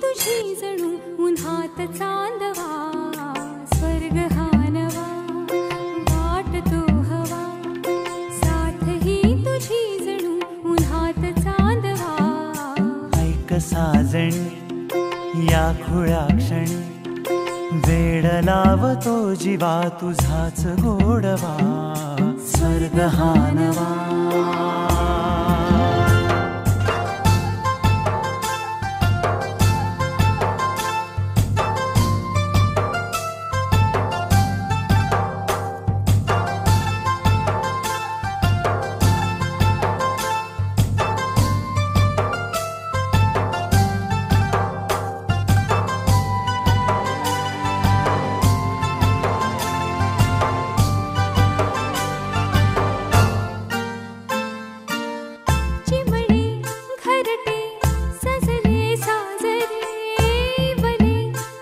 तुझी जणू उन्हात चांदवा, स्वर्ग हा नवा वाटतो हवा, साथ ही तुझी जणू उन्हात चांदवा. ऐक साजणी या खुळ्या क्षणी, वेड लावतो जीवा तुझाच गोडवा, स्वर्ग हा नवा.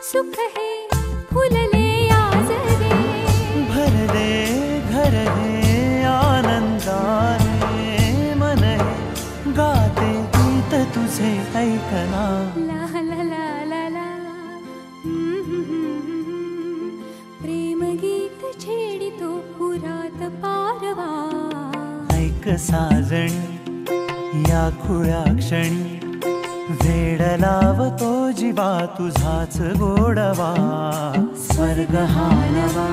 सुख है फुलले आजरे, भरले घर हे आनंदाने, मन हे गाते गीत तुझे ऐकना. ला ला ला ला ला, प्रेम गीत छेडितो पुरात पारवा. ऐक साजणी या खुळ्या क्षणी, वेड लावतो जीवा तुझाच गोडवा, स्वर्ग हा नवा.